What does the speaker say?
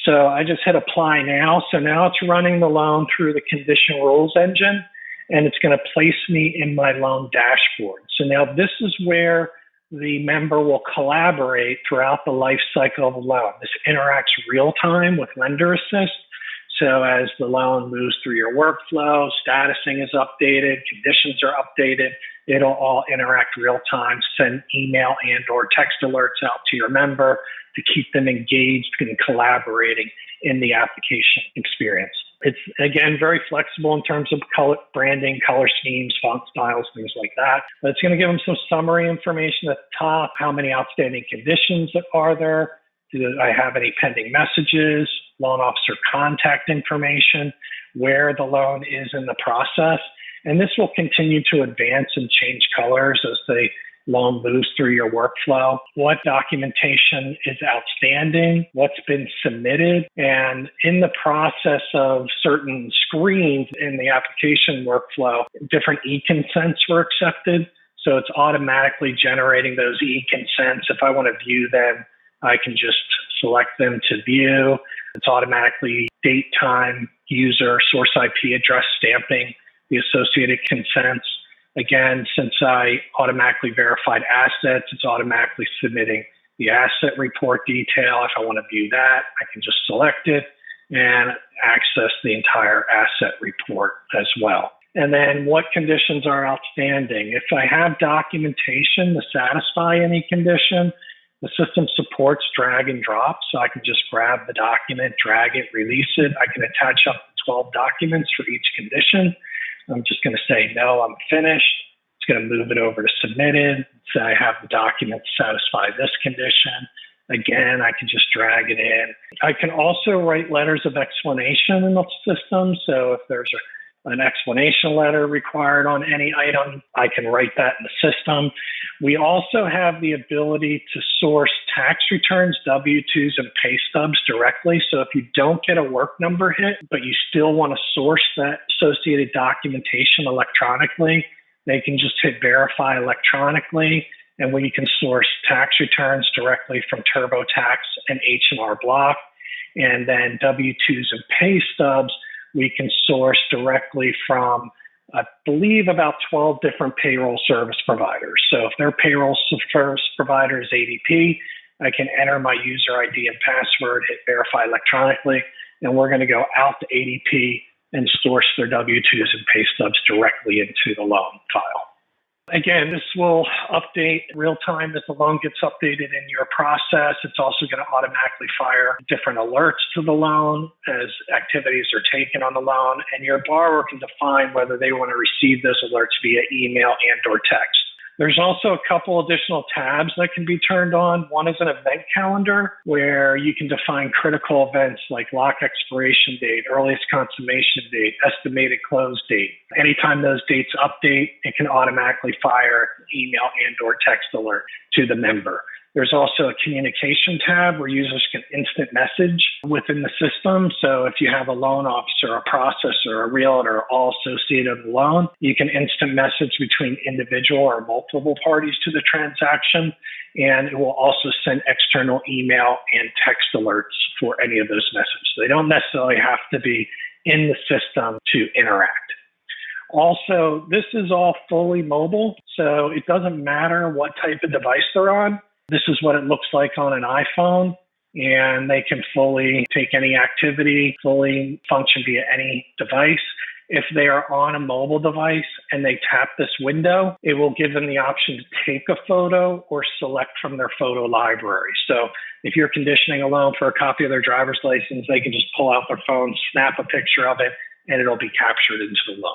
So I just hit apply now. So now it's running the loan through the condition rules engine, and it's going to place me in my loan dashboard. So now this is where the member will collaborate throughout the life cycle of the loan. This interacts real time with Lender Assist. So as the loan moves through your workflow, statusing is updated, conditions are updated, it'll all interact real time, send email and or text alerts out to your member to keep them engaged and collaborating in the application experience. It's, again, very flexible in terms of color, branding, color schemes, font styles, things like that. But it's going to give them some summary information at the top. How many outstanding conditions are there? Do I have any pending messages? Loan officer contact information, where the loan is in the process. And this will continue to advance and change colors as the loan moves through your workflow. What documentation is outstanding? What's been submitted? And in the process of certain screens in the application workflow, different e-consents were accepted. So it's automatically generating those e-consents. If I want to view them, I can just select them to view. It's automatically date, time, user, source IP address stamping the associated consents. Again, since I automatically verified assets, it's automatically submitting the asset report detail. If I want to view that, I can just select it and access the entire asset report as well. And then what conditions are outstanding? If I have documentation to satisfy any condition, the system supports drag and drop, so I can just grab the document, drag it, release it. I can attach up to 12 documents for each condition. I'm just going to say, no, I'm finished. It's going to move it over to submitted. Say I have the document to satisfy this condition. Again, I can just drag it in. I can also write letters of explanation in the system. So if there's an explanation letter required on any item, I can write that in the system. We also have the ability to source tax returns, W-2s, and pay stubs directly. So if you don't get a work number hit, but you still want to source that associated documentation electronically, they can just hit verify electronically, and we can source tax returns directly from TurboTax and H&R Block. And then W-2s and pay stubs, we can source directly from, I believe, about 12 different payroll service providers. So if their payroll service provider is ADP, I can enter my user ID and password, hit verify electronically, and we're going to go out to ADP and source their W-2s and pay stubs directly into the loan file. Again, this will update real time as the loan gets updated in your process. It's also going to automatically fire different alerts to the loan as activities are taken on the loan, and your borrower can define whether they want to receive those alerts via email and or text. There's also a couple additional tabs that can be turned on. One is an event calendar where you can define critical events like lock expiration date, earliest consummation date, estimated close date. Anytime those dates update, it can automatically fire an email and or text alert to the member. There's also a communication tab where users can instant message within the system. So if you have a loan officer, a processor, a realtor, all associated with the loan, you can instant message between individual or multiple parties to the transaction. And it will also send external email and text alerts for any of those messages. They don't necessarily have to be in the system to interact. Also, this is all fully mobile, so it doesn't matter what type of device they're on. This is what it looks like on an iPhone, and they can fully take any activity, fully function via any device. If they are on a mobile device and they tap this window, it will give them the option to take a photo or select from their photo library. So if you're conditioning a loan for a copy of their driver's license, they can just pull out their phone, snap a picture of it, and it'll be captured into the loan.